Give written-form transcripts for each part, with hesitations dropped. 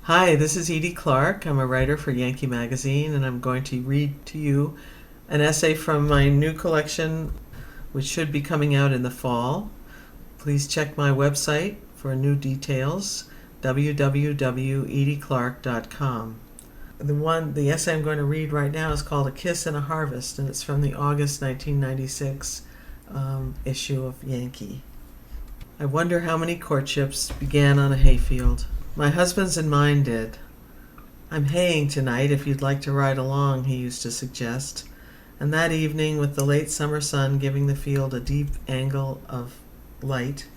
Hi, this is Edie Clark. I'm a writer for Yankee Magazine, and I'm going to read to you an essay from my new collection, which should be coming out in the fall. Please check my website for new details, www.edieclark.com. The essay I'm going to read right now is called A Kiss and a Harvest, and it's from the August 1996 issue of Yankee. I wonder how many courtships began on a hayfield. My husband's and mine did. "I'm haying tonight if you'd like to ride along," he used to suggest. And that evening, with the late summer sun giving the field a deep angle of light,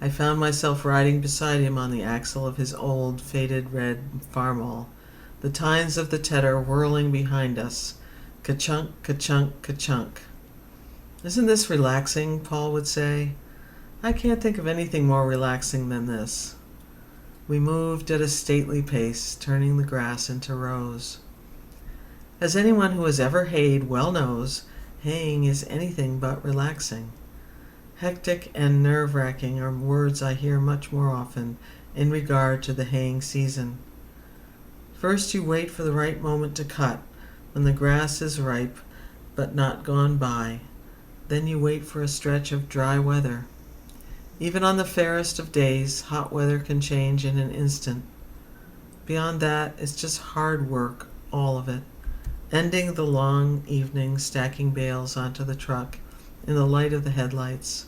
I found myself riding beside him on the axle of his old, faded red farmall, the tines of the tedder whirling behind us. Ka-chunk, ka-chunk, ka-chunk. "Isn't this relaxing?" Paul would say. "I can't think of anything more relaxing than this." We moved at a stately pace, turning the grass into rows. As anyone who has ever hayed well knows, haying is anything but relaxing. Hectic and nerve-wracking are words I hear much more often in regard to the haying season. First you wait for the right moment to cut, when the grass is ripe but not gone by. Then you wait for a stretch of dry weather. Even on the fairest of days, hot weather can change in an instant. Beyond that, it's just hard work, all of it, ending the long evening stacking bales onto the truck in the light of the headlights.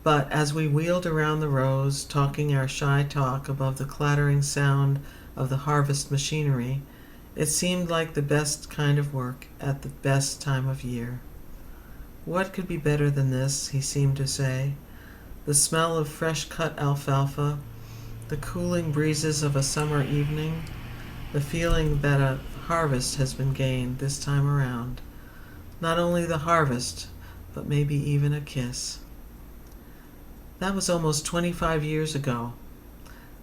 But as we wheeled around the rows, talking our shy talk above the clattering sound of the harvest machinery, it seemed like the best kind of work at the best time of year. "What could be better than this?" he seemed to say. The smell of fresh-cut alfalfa, the cooling breezes of a summer evening, the feeling that a harvest has been gained this time around. Not only the harvest, but maybe even a kiss. That was almost 25 years ago.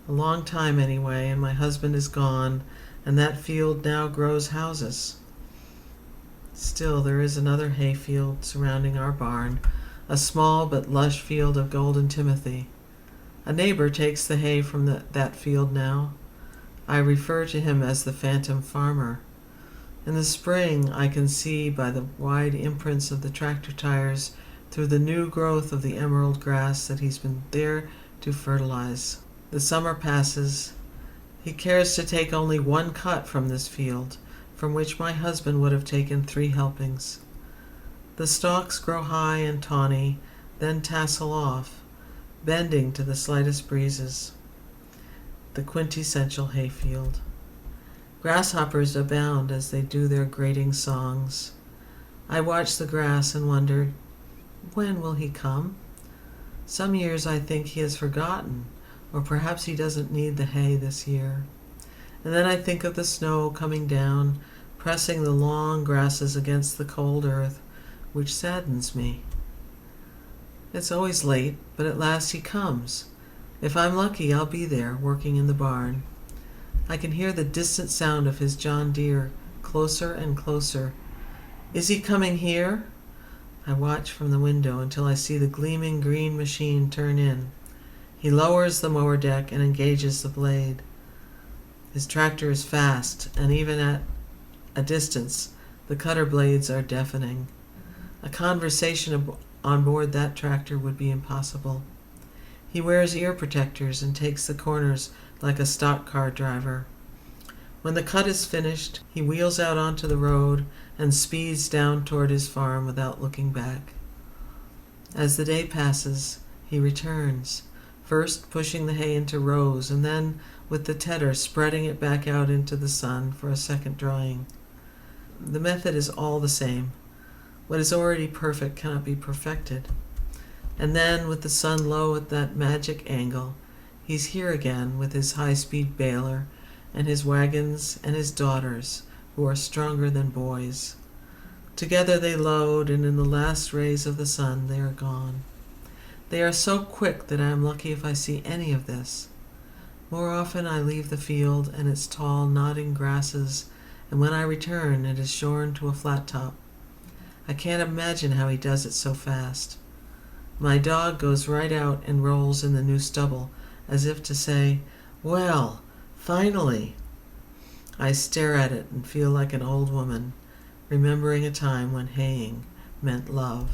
A long time anyway, and my husband is gone, and that field now grows houses. Still, there is another hayfield surrounding our barn, a small but lush field of golden timothy. A neighbor takes the hay from that field now. I refer to him as the phantom farmer. In the spring, I can see by the wide imprints of the tractor tires through the new growth of the emerald grass that he's been there to fertilize. The summer passes. He cares to take only one cut from this field, from which my husband would have taken 3 helpings. The stalks grow high and tawny, then tassel off, bending to the slightest breezes. The quintessential hayfield. Grasshoppers abound as they do their grating songs. I watch the grass and wondered, when will he come? Some years I think he has forgotten, or perhaps he doesn't need the hay this year. And then I think of the snow coming down, pressing the long grasses against the cold earth, which saddens me. It's always late, but at last he comes. If I'm lucky, I'll be there, working in the barn. I can hear the distant sound of his John Deere, closer and closer. Is he coming here? I watch from the window until I see the gleaming green machine turn in. He lowers the mower deck and engages the blade. His tractor is fast, and even at a distance, the cutter blades are deafening. A conversation on board that tractor would be impossible. He wears ear protectors and takes the corners like a stock car driver. When the cut is finished, he wheels out onto the road and speeds down toward his farm without looking back. As the day passes, he returns, first pushing the hay into rows and then, with the tedder, spreading it back out into the sun for a second drying. The method is all the same. What is already perfect cannot be perfected. And then, with the sun low at that magic angle, he's here again with his high-speed baler and his wagons and his daughters, who are stronger than boys. Together they load, and in the last rays of the sun they are gone. They are so quick that I am lucky if I see any of this. More often I leave the field and its tall, nodding grasses, and when I return it is shorn to a flat top. I can't imagine how he does it so fast. My dog goes right out and rolls in the new stubble, as if to say, "Well, Finally, I stare at it and feel like an old woman, remembering a time when haying meant love.